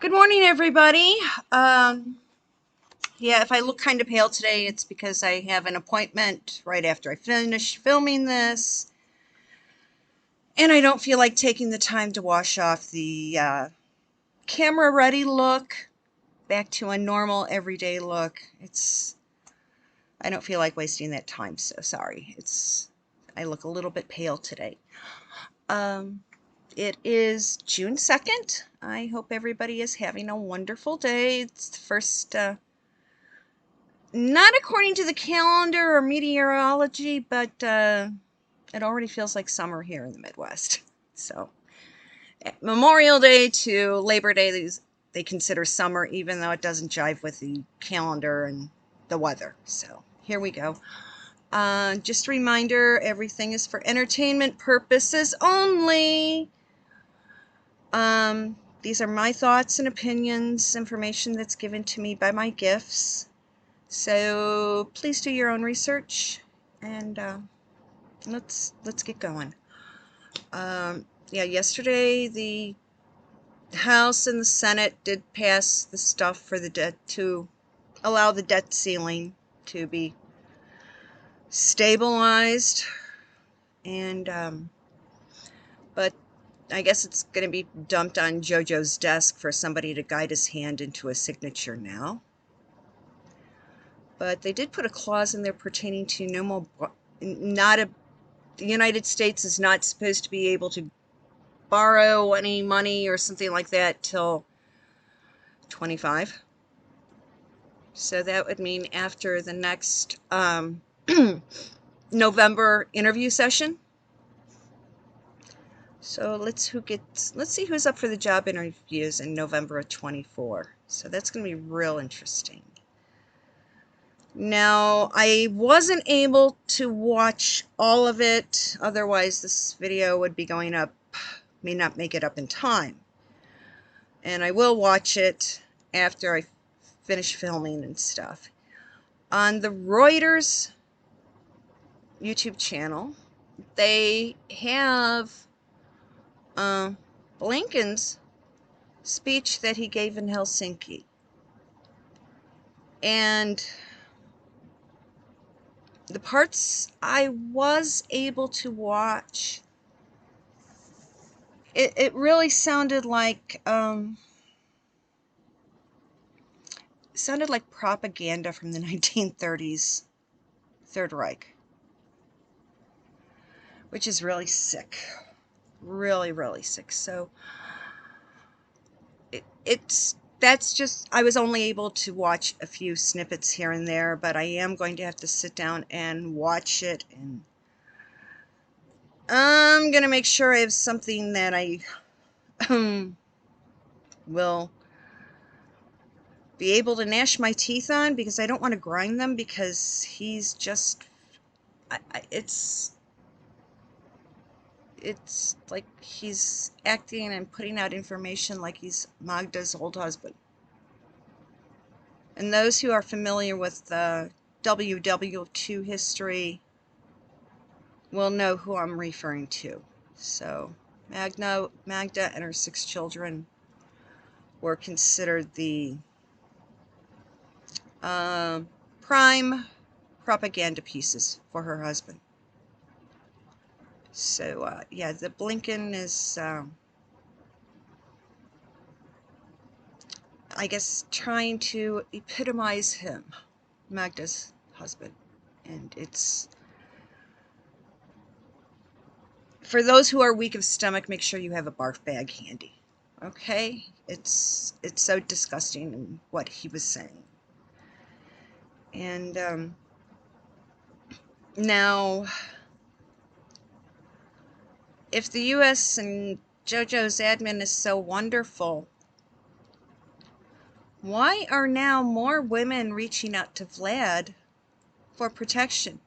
Good morning, everybody. Yeah, if I look kind of pale today, it's because I have an appointment right after I finish filming this, and I don't feel like taking the time to wash off the camera ready look back to a normal everyday look. I don't feel like wasting that time, so sorry. I look a little bit pale today. It is June 2nd. I hope everybody is having a wonderful day. It's the first not according to the calendar or meteorology, but it already feels like summer here in the Midwest. So, Memorial Day to Labor Day, they consider summer, even though it doesn't jive with the calendar and the weather. So, here we go. Just a reminder, everything is for entertainment purposes only. These are my thoughts and opinions, information that's given to me by my gifts. So please do your own research, and let's get going. Yeah, yesterday the House and the Senate did pass the stuff for the debt to allow the debt ceiling to be stabilized, and but I guess it's going to be dumped on JoJo's desk for somebody to guide his hand into a signature now. But they did put a clause in there pertaining to the United States is not supposed to be able to borrow any money or something like that till 25. So that would mean after the next November interview session. So let's see who's up for the job interviews in November of 24. So that's going to be real interesting. Now, I wasn't able to watch all of it, otherwise this video would be going up, may not make it up in time. And I will watch it after I finish filming and stuff. On the Reuters YouTube channel, they have Blinken's speech that he gave in Helsinki. And the parts I was able to watch, it really sounded like propaganda from the 1930s Third Reich, which is really sick, really, really sick. So that's just, I was only able to watch a few snippets here and there, but I am going to have to sit down and watch it, and I'm going to make sure I have something that I will be able to gnash my teeth on, because I don't want to grind them, because he's just, it's like he's acting and putting out information like he's Magda's old husband. And those who are familiar with the WW2 history will know who I'm referring to. So Magda and her 6 children were considered the prime propaganda pieces for her husband. So yeah, the Blinken is I guess trying to epitomize him, Magda's husband. And it's, for those who are weak of stomach, make sure you have a barf bag handy. Okay? It's so disgusting in what he was saying. And now, if the U.S. and JoJo's admin is so wonderful, why are now more women reaching out to Vlad for protection?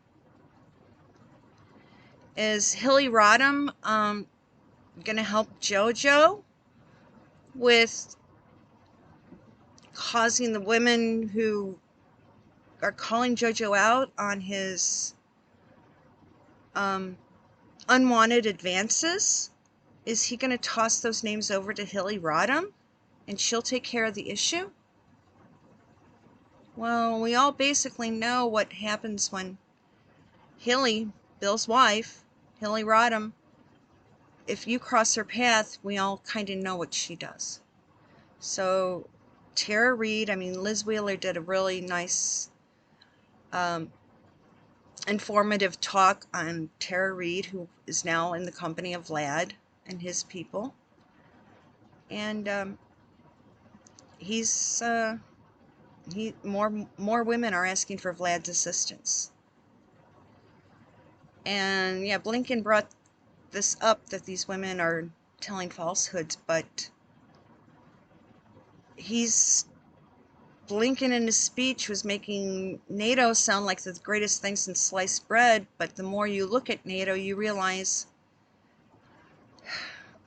Is Hilly Rodham going to help JoJo with causing the women who are calling JoJo out on his unwanted advances? Is he going to toss those names over to Hilly Rodham? and she'll take care of the issue? Well, we all basically know what happens when Hilly, Bill's wife, Hilly Rodham, if you cross her path, we all kind of know what she does. So Tara Reid, Liz Wheeler did a really nice informative talk on Tara Reid, who is now in the company of Vlad and his people. And more women are asking for Vlad's assistance. And yeah, Blinken brought this up, that these women are telling falsehoods, but Blinken in his speech was making NATO sound like the greatest thing since sliced bread, but the more you look at NATO, you realize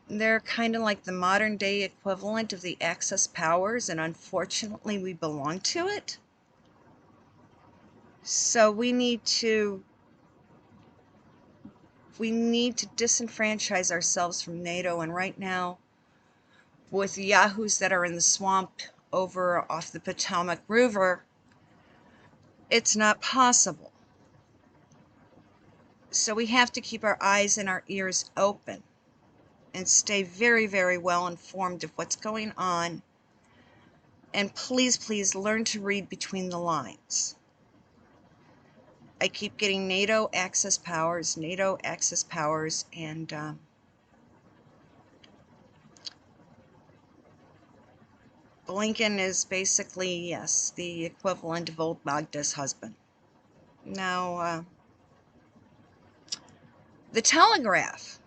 they're kind of like the modern day equivalent of the Axis powers, and unfortunately we belong to it. So we need to disenfranchise ourselves from NATO, and right now, with the yahoos that are in the swamp over off the Potomac River, it's not possible. So we have to keep our eyes and our ears open and stay very, very well informed of what's going on. And please, please learn to read between the lines. I keep getting NATO Axis powers, and Blinken is basically, yes, the equivalent of old Magda's husband. Now, the Telegraph,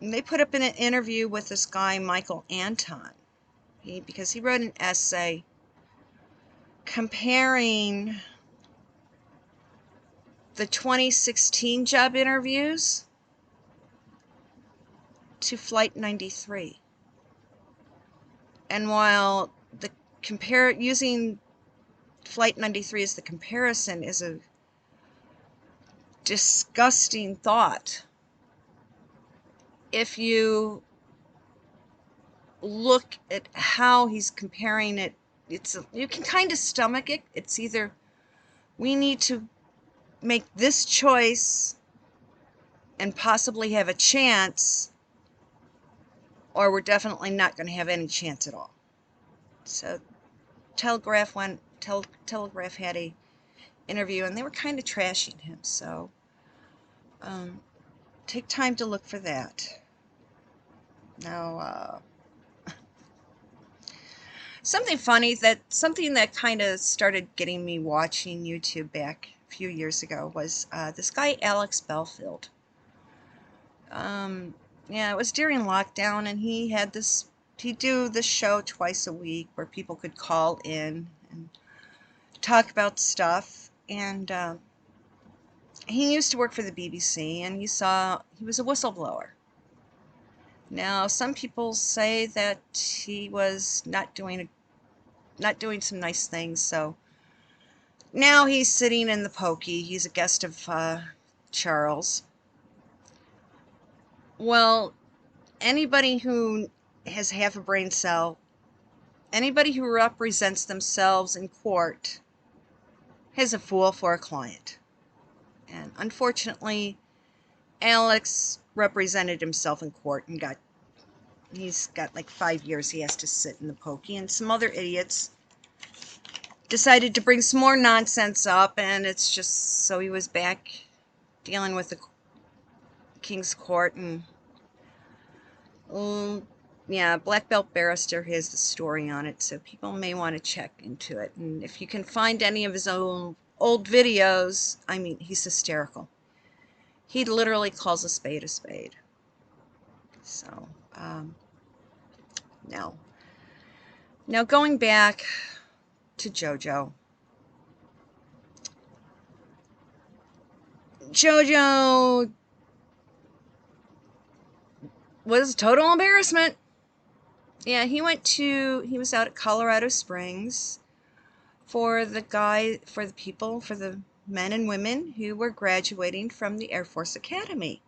they put up an interview with this guy, Michael Anton, because he wrote an essay comparing the 2016 job interviews to Flight 93. And while using Flight 93 as the comparison is a disgusting thought, if you look at how he's comparing it, you can kind of stomach it. It's either we need to make this choice and possibly have a chance, or we're definitely not going to have any chance at all. So Telegraph had a interview, and they were kind of trashing him. So take time to look for that. Now, something that kind of started getting me watching YouTube back a few years ago was this guy Alex Belfield. Yeah, it was during lockdown, and he'd do this show twice a week where people could call in and talk about stuff. And he used to work for the BBC, and he was a whistleblower. Now, some people say that he was not doing some nice things, so now he's sitting in the pokey. He's a guest of Charles. Well, anybody who has half a brain cell, anybody who represents themselves in court, has a fool for a client. And unfortunately, Alex represented himself in court and he's got like 5 years he has to sit in the pokey, and some other idiots decided to bring some more nonsense up, and it's just so he was back dealing with the King's Court. And yeah, Black Belt Barrister has the story on it, so people may want to check into it. And if you can find any of his old videos, he's hysterical. He literally calls a spade a spade. So, now going back to JoJo. JoJo was a total embarrassment. Yeah, he was out at Colorado Springs for the men and women who were graduating from the Air Force Academy.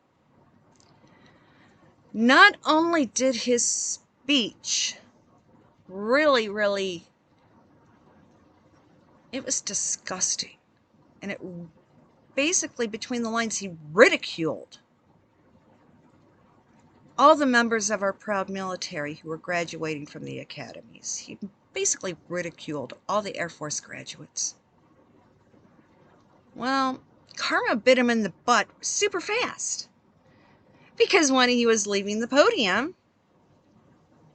Not only did his speech really, really, it was disgusting. And it basically, between the lines, he ridiculed all the members of our proud military who were graduating from the academies. He basically ridiculed all the Air Force graduates. Well, karma bit him in the butt super fast. Because when he was leaving the podium,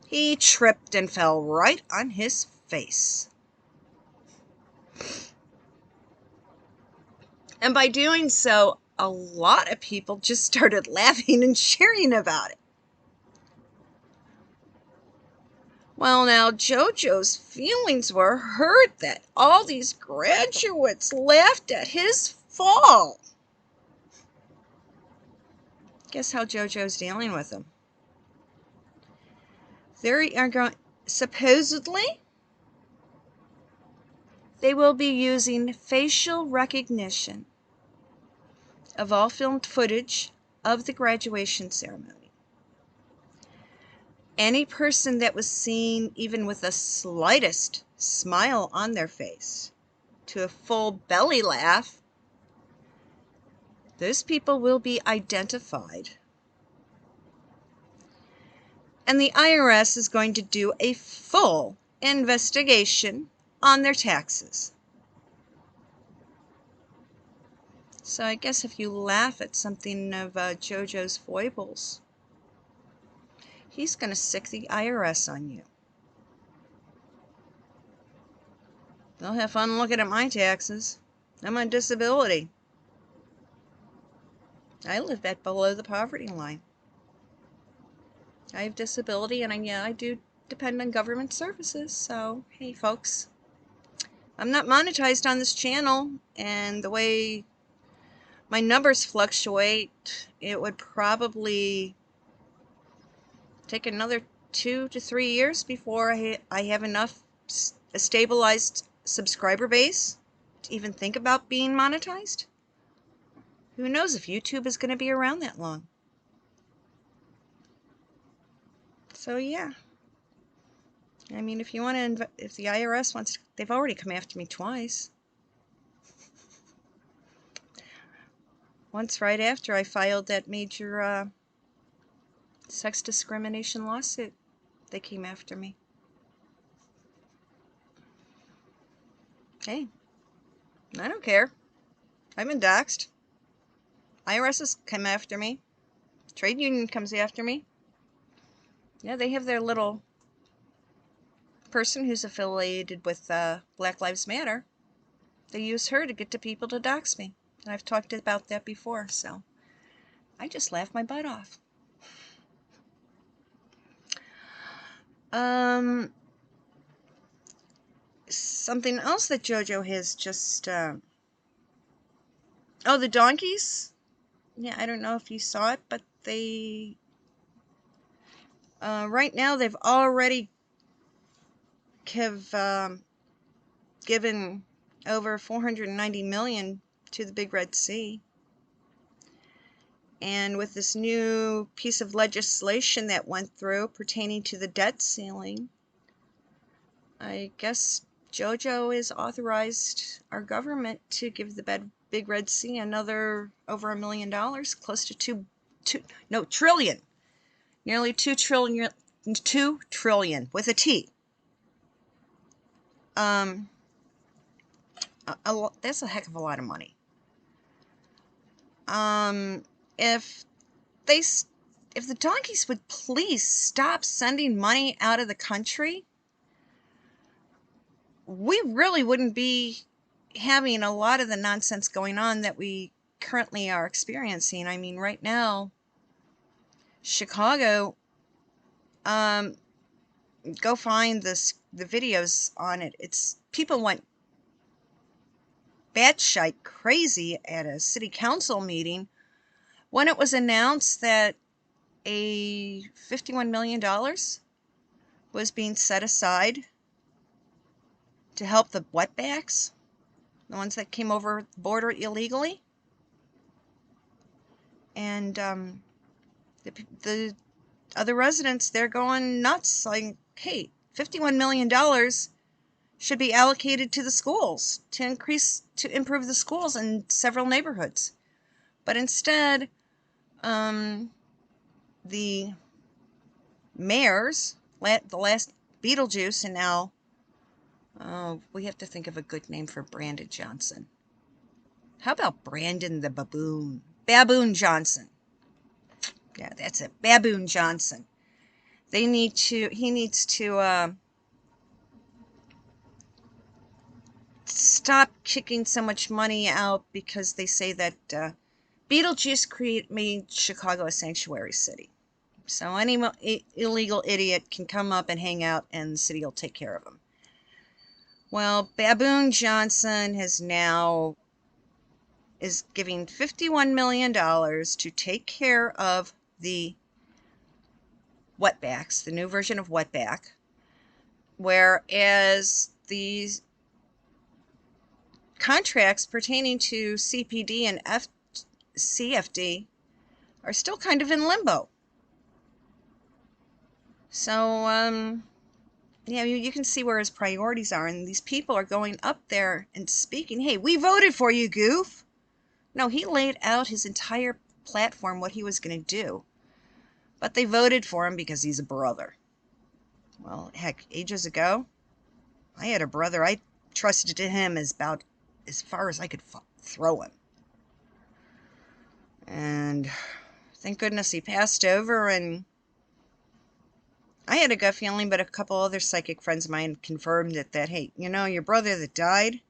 he tripped and fell right on his face. And by doing so, a lot of people just started laughing and cheering about it. Well, now, JoJo's feelings were hurt that all these graduates laughed at his fall. Guess how JoJo's dealing with them? They are going, supposedly, they will be using facial recognition of all filmed footage of the graduation ceremony. Any person that was seen even with the slightest smile on their face to a full belly laugh, those people will be identified. And the IRS is going to do a full investigation on their taxes. So I guess if you laugh at something of JoJo's foibles, he's going to sick the IRS on you. They'll have fun looking at my taxes. I'm on disability. I live at below the poverty line. I have disability, and I do depend on government services. So, hey, folks, I'm not monetized on this channel, and the way my numbers fluctuate, it would probably take another 2 to 3 years before I have enough a stabilized subscriber base to even think about being monetized. Who knows if YouTube is going to be around that long? So yeah, I mean, if you want to, if the IRS wants, they've already come after me twice. Once right after I filed that major sex discrimination lawsuit, they came after me. Hey, I don't care. I've been doxxed. IRS has come after me. Trade union comes after me. Yeah, they have their little person who's affiliated with Black Lives Matter. They use her to get to people to dox me. And I've talked about that before, so I just laugh my butt off. Something else that JoJo has just... oh, the donkeys? Yeah, I don't know if you saw it, but they... right now, they've already have given over $490 million to the Big Red Sea. And with this new piece of legislation that went through pertaining to the debt ceiling, I guess JoJo has authorized our government to give the Big Red Sea another over $1 million, close to trillion. Nearly 2 trillion with a T. That's a heck of a lot of money. If the donkeys would please stop sending money out of the country, we really wouldn't be having a lot of the nonsense going on that we currently are experiencing. I mean, right now, Chicago, go find the videos on it. People went batshit crazy at a city council meeting when it was announced that a $51 million was being set aside to help the wetbacks, the ones that came over the border illegally. And the other residents, they're going nuts, like, hey, $51 million should be allocated to the schools to improve the schools in several neighborhoods. But instead, the mayors, the last Beetlejuice, and now we have to think of a good name for Brandon Johnson. How about Brandon the Baboon? Baboon Johnson. Yeah, that's it. Baboon Johnson. He needs to stop kicking so much money out because they say that Beetlejuice made Chicago a sanctuary city. So any illegal idiot can come up and hang out and the city will take care of them. Well, Baboon Johnson is giving $51 million to take care of the wetbacks, the new version of wetback, whereas these contracts pertaining to CPD and CFD are still kind of in limbo. So, yeah, you can see where his priorities are, and these people are going up there and speaking, hey, we voted for you, goof. No, he laid out his entire platform, what he was going to do. But they voted for him because he's a brother. Well, heck, ages ago, I had a brother. I trusted him about as far as I could throw him. And thank goodness he passed over, and I had a gut feeling, but a couple other psychic friends of mine confirmed that hey, you know, your brother that died,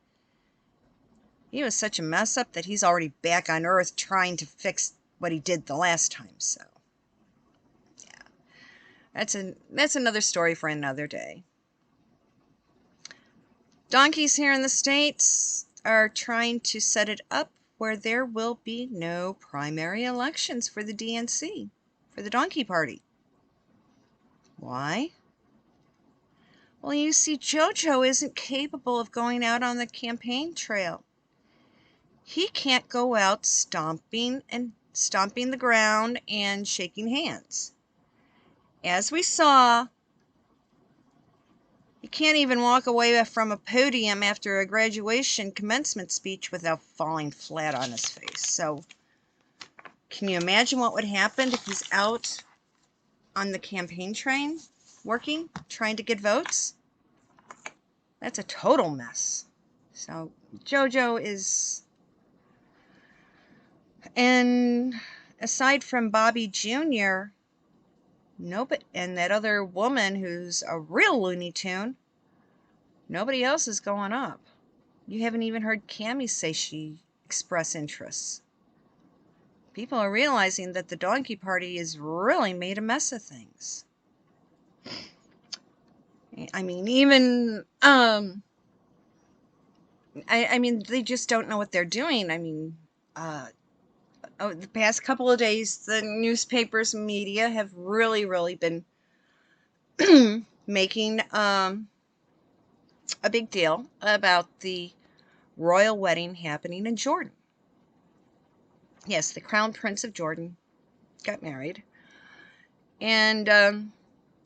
he was such a mess up that he's already back on Earth trying to fix what he did the last time. So, yeah, that's another story for another day. Donkeys here in the States are trying to set it up where there will be no primary elections for the DNC, for the Donkey Party. Why? Well, you see, JoJo isn't capable of going out on the campaign trail. He can't go out stomping the ground and shaking hands. As we saw, he can't even walk away from a podium after a graduation commencement speech without falling flat on his face. So, can you imagine what would happen if he's out on the campaign train, working, trying to get votes? That's a total mess. So, JoJo is... And aside from Bobby Jr., nobody, and that other woman who's a real Looney Tune, nobody else is going up. You haven't even heard Cammie say she express interests. People are realizing that the Donkey Party has really made a mess of things. I mean, even, I mean, they just don't know what they're doing. I mean, the past couple of days, the newspapers and media have really been making a big deal about the royal wedding happening in Jordan. Yes, the Crown Prince of Jordan got married. And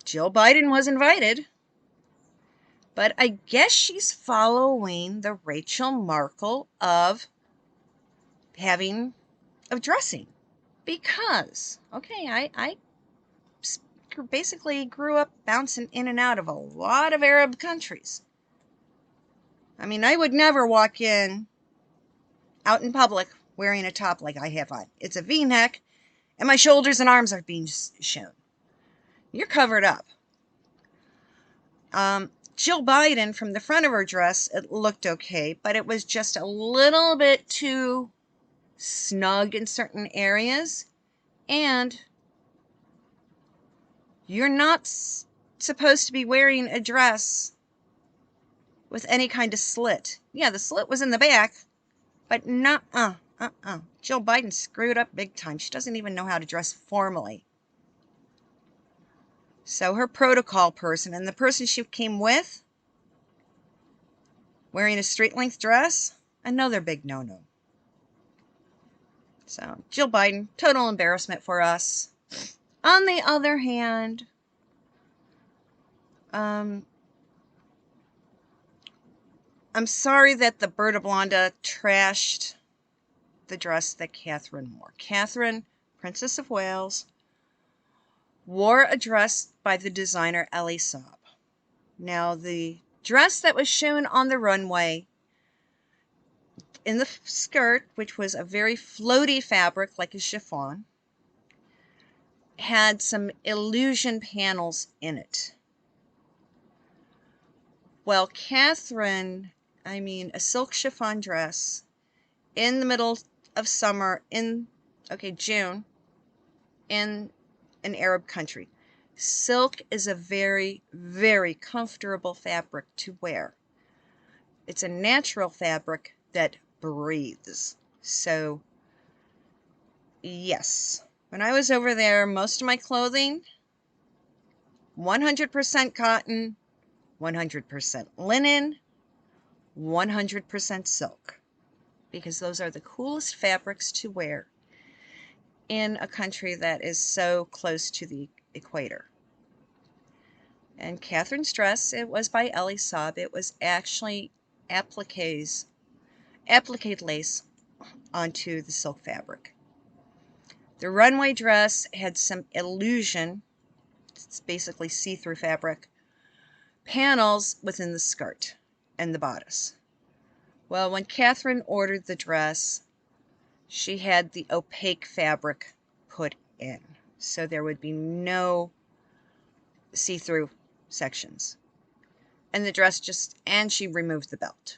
Jill Biden was invited. But I guess she's following the Rachel Markle of dressing. Because, okay, I basically grew up bouncing in and out of a lot of Arab countries. I mean, I would never walk out in public wearing a top like I have on. It's a V-neck, and my shoulders and arms are being shown. You're covered up. Jill Biden, from the front of her dress, it looked okay, but it was just a little bit too snug in certain areas, and you're not supposed to be wearing a dress with any kind of slit. Yeah, the slit was in the back, but not, Jill Biden screwed up big time. She doesn't even know how to dress formally. So her protocol person and the person she came with, wearing a straight-length dress, another big no-no. So, Jill Biden, total embarrassment for us. On the other hand, I'm sorry that the Berta Blonda trashed the dress that Catherine wore. Catherine, Princess of Wales, wore a dress by the designer Elie Saab. Now, the dress that was shown on the runway in the skirt, which was a very floaty fabric like a chiffon, had some illusion panels in it. Well, Catherine, a silk chiffon dress in the middle of summer in, June, in an Arab country. Silk is a very, very comfortable fabric to wear. It's a natural fabric that breathes. So, yes. When I was over there, most of my clothing, 100% cotton, 100% linen, 100% silk. Because those are the coolest fabrics to wear in a country that is so close to the equator. And Catherine's dress, it was by Elie Saab. It was actually applique lace onto the silk fabric. The runway dress had some illusion, it's basically see-through fabric, panels within the skirt and the bodice. Well, when Catherine ordered the dress, she had the opaque fabric put in, so there would be no see-through sections. And the dress and she removed the belt.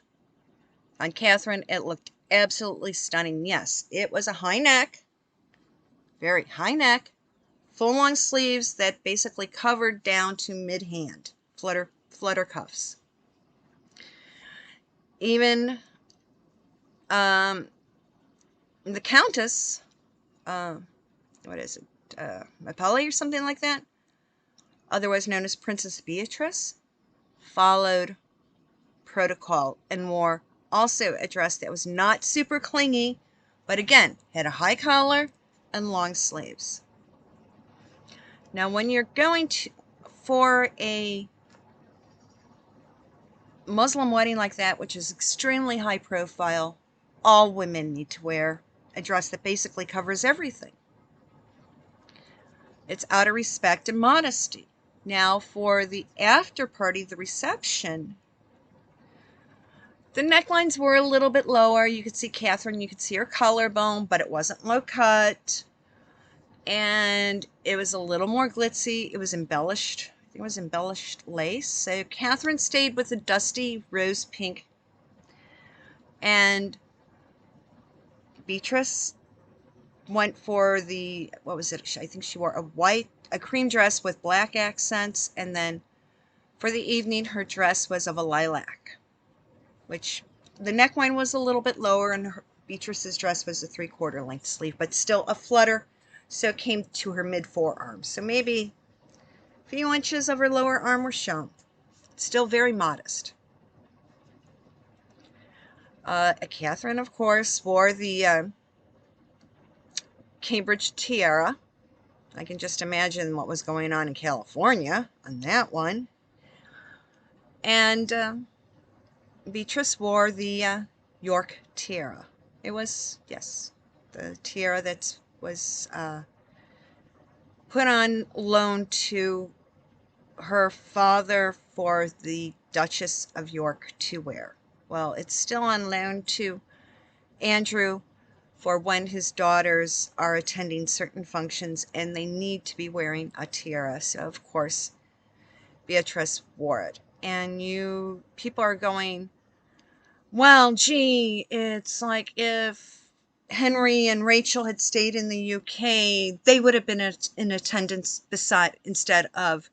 On Catherine, it looked absolutely stunning. Yes, it was a high neck, very high neck, full long sleeves that basically covered down to mid-hand, flutter cuffs. Even the Countess, Mapelli or something like that, otherwise known as Princess Beatrice, followed protocol and wore also a dress that was not super clingy, but again, had a high collar and long sleeves. Now, when you're going for a Muslim wedding like that, which is extremely high profile, all women need to wear a dress that basically covers everything. It's out of respect and modesty. Now, for the after party, the reception, the necklines were a little bit lower. You could see Catherine, you could see her collarbone, but it wasn't low cut. And it was a little more glitzy. It was embellished. I think it was embellished lace. So Catherine stayed with a dusty rose pink. And Beatrice went for the, what was it? I think she wore a cream dress with black accents. And then for the evening, her dress was of a lilac, which the neckline was a little bit lower, and Beatrice's dress was a 3/4 length sleeve, but still a flutter, so it came to her mid forearm. So maybe a few inches of her lower arm were shown. Still very modest. Catherine, of course, wore the Cambridge tiara. I can just imagine what was going on in California on that one. And Beatrice wore the York tiara. It was, yes, the tiara that was put on loan to her father for the Duchess of York to wear. Well, it's still on loan to Andrew for when his daughters are attending certain functions and they need to be wearing a tiara. So, of course, Beatrice wore it. And people are going, well, gee, it's like if Henry and Rachel had stayed in the UK, they would have been in attendance instead of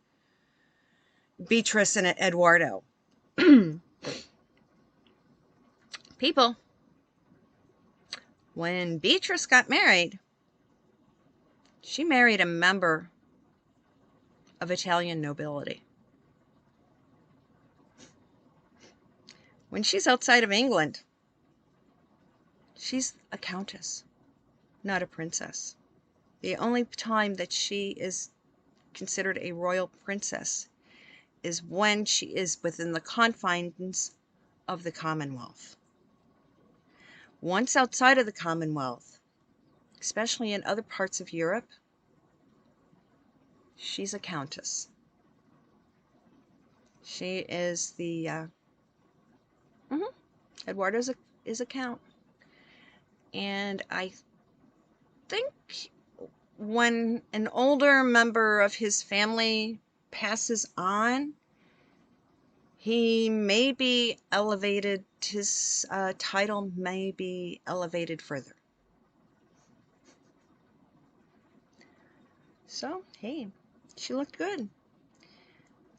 Beatrice and Eduardo. People, when Beatrice got married, she married a member of Italian nobility. When she's outside of England, she's a countess, not a princess. The only time that she is considered a royal princess is when she is within the confines of the Commonwealth. Once outside of the Commonwealth, especially in other parts of Europe, she's a countess. She is the Eduardo is a count, and I think when an older member of his family passes on, he may be elevated. His title may be elevated further. So hey, she looked good,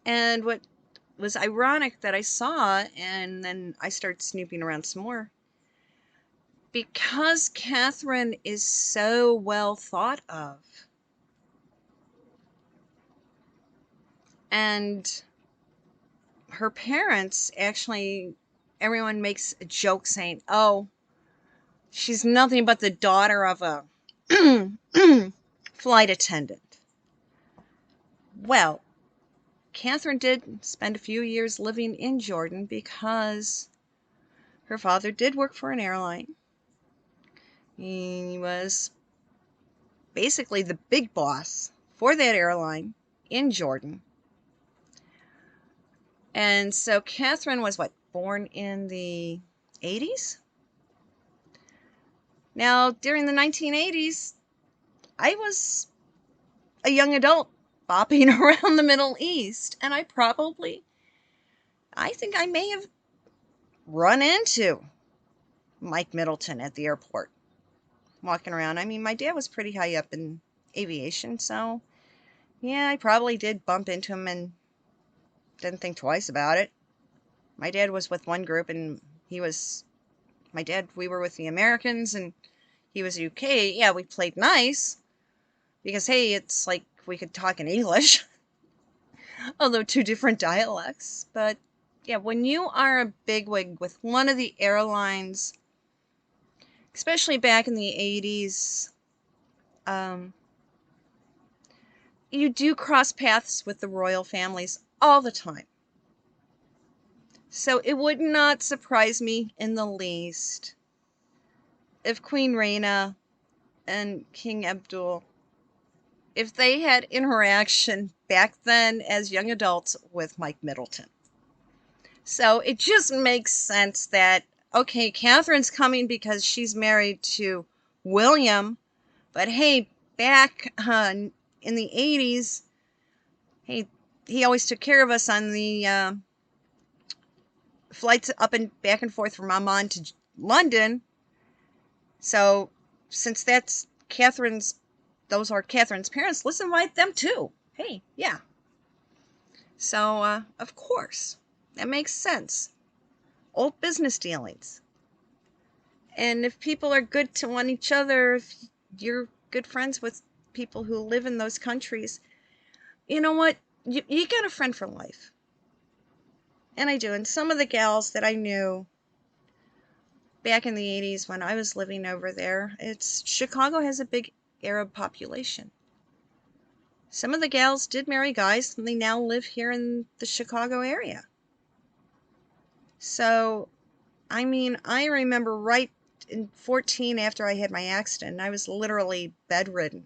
and what was ironic that I saw, and then I started snooping around some more, because Catherine is so well thought of, and her parents actually, everyone makes a joke saying, oh, she's nothing but the daughter of a flight attendant. Well, Catherine did spend a few years living in Jordan because her father did work for an airline. He was basically the big boss for that airline in Jordan. And so Catherine was born in the 80s? Now, during the 1980s, I was a young adult bopping around the Middle East, and I think I may have run into Mike Middleton at the airport, walking around. I mean, my dad was pretty high up in aviation, so yeah, I probably did bump into him and didn't think twice about it. My dad was with one group, and we were with the Americans, and he was UK. Yeah, we played nice, because hey, it's like we could talk in English, although two different dialects. But yeah, when you are a bigwig with one of the airlines, especially back in the 80s, you do cross paths with the royal families all the time. So it would not surprise me in the least if Queen Reina and King Abdul, if they had interaction back then as young adults with Mike Middleton. So it just makes sense that, okay, Catherine's coming because she's married to William, but hey, back in the 80s, hey, he always took care of us on the flights up and back and forth from Amman to London. So since those are Catherine's parents, let's invite them too. Hey, yeah. So, of course, that makes sense. Old business dealings. And if people are good to one each other, if you're good friends with people who live in those countries, you know what? You got a friend for life. And I do. And some of the gals that I knew back in the 80s when I was living over there, Chicago has a big Arab population. Some of the gals did marry guys, and they now live here in the Chicago area. So, I mean, I remember right in 14 after I had my accident, I was literally bedridden.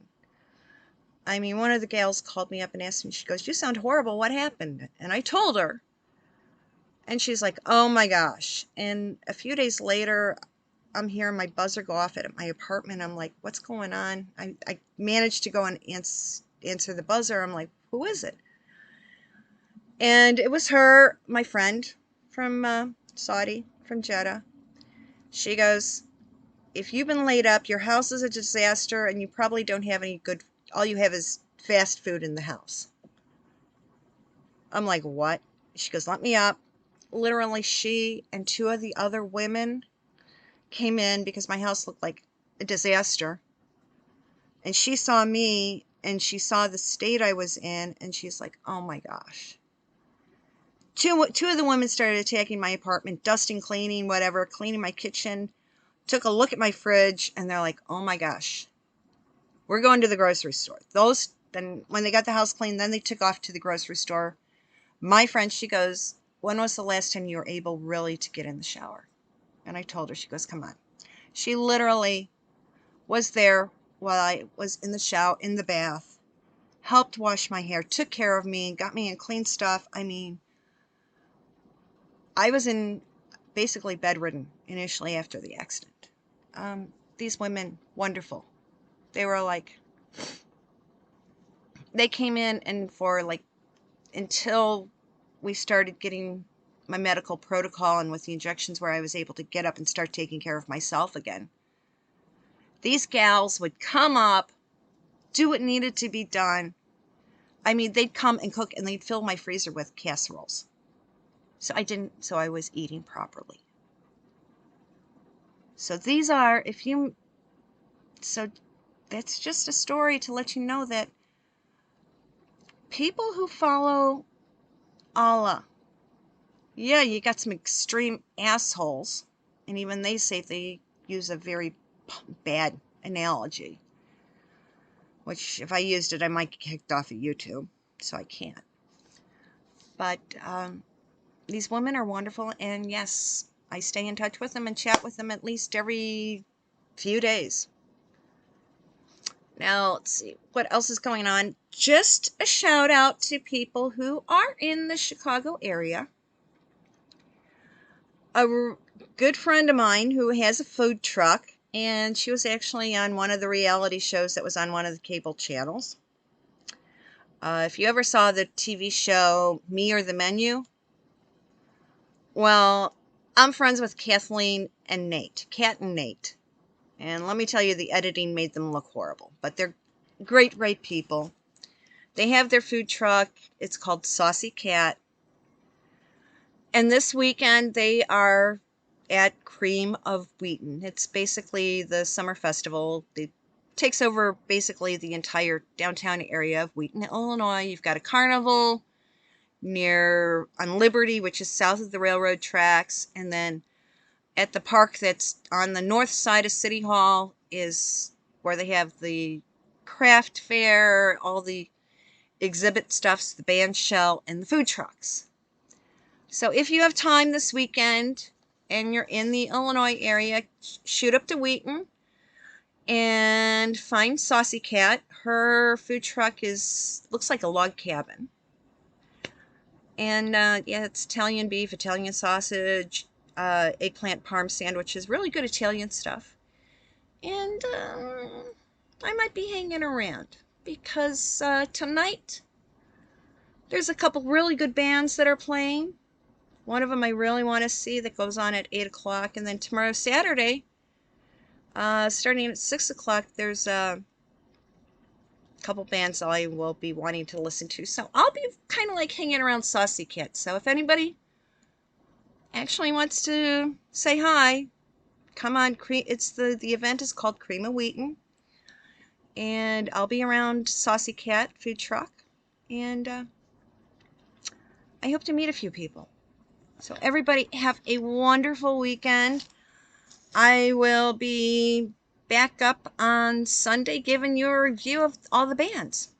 I mean, one of the gals called me up and asked me, she goes, "You sound horrible, what happened?" And I told her. And she's like, "Oh my gosh." And a few days later, I'm hearing my buzzer go off at my apartment. I'm like, what's going on? I managed to go and answer the buzzer. I'm like, who is it? And it was her, my friend from Saudi, from Jeddah. She goes, "If you've been laid up, your house is a disaster, and you probably don't have any good, all you have is fast food in the house." I'm like, what? She goes, "Let me up." Literally, she and two of the other women came in because my house looked like a disaster. And she saw me, and she saw the state I was in, and she's like, oh my gosh. Two of the women started attacking my apartment, dusting, cleaning, whatever, cleaning my kitchen, took a look at my fridge, and they're like, oh my gosh, we're going to the grocery store. Then when they got the house clean, then they took off to the grocery store. My friend, she goes, when was the last time you were able really to get in the shower? And I told her. She goes, come on. She literally was there while I was in the shower, in the bath, helped wash my hair, took care of me, got me in clean stuff. I mean, I was in basically bedridden initially after the accident. These women, wonderful. They were like, they came in and for like, until we started getting my medical protocol and with the injections where I was able to get up and start taking care of myself again. These gals would come up, do what needed to be done. I mean, they'd come and cook and they'd fill my freezer with casseroles. So I was eating properly. So that's just a story to let you know that people who follow Allah, yeah, you got some extreme assholes, and even they say they use a very bad analogy, which if I used it, I might get kicked off of YouTube, so I can't. But these women are wonderful, and yes, I stay in touch with them and chat with them at least every few days. Now, let's see, what else is going on? Just a shout out to people who are in the Chicago area. A good friend of mine who has a food truck, and she was actually on one of the reality shows that was on one of the cable channels. If you ever saw the TV show Me or the Menu, well, I'm friends with Kathleen and Nate, Kat and Nate. And let me tell you, the editing made them look horrible. But they're great, great people. They have their food truck. It's called Saucy Cat. And this weekend, they are at Cream of Wheaton. It's basically the summer festival. It takes over basically the entire downtown area of Wheaton, Illinois. You've got a carnival on Liberty, which is south of the railroad tracks. And then at the park that's on the north side of City Hall is where they have the craft fair, all the exhibit stuffs, the band shell, and the food trucks. So if you have time this weekend and you're in the Illinois area, shoot up to Wheaton and find Saucy Cat. Her food truck looks like a log cabin. And yeah, it's Italian beef, Italian sausage, eggplant parm sandwiches, really good Italian stuff. And I might be hanging around because tonight there's a couple really good bands that are playing. One of them I really want to see that goes on at 8 o'clock. And then tomorrow, Saturday, starting at 6 o'clock, there's a couple bands I will be wanting to listen to. So I'll be kind of like hanging around Saucy Cat. So if anybody actually wants to say hi, come on. The event is called Cream of Wheaton. And I'll be around Saucy Cat food truck. And I hope to meet a few people. So everybody have a wonderful weekend. I will be back up on Sunday giving you a review of all the bands.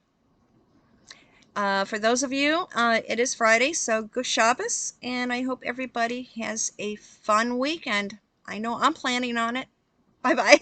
For those of you, it is Friday, so good Shabbos, and I hope everybody has a fun weekend. I know I'm planning on it. Bye-bye.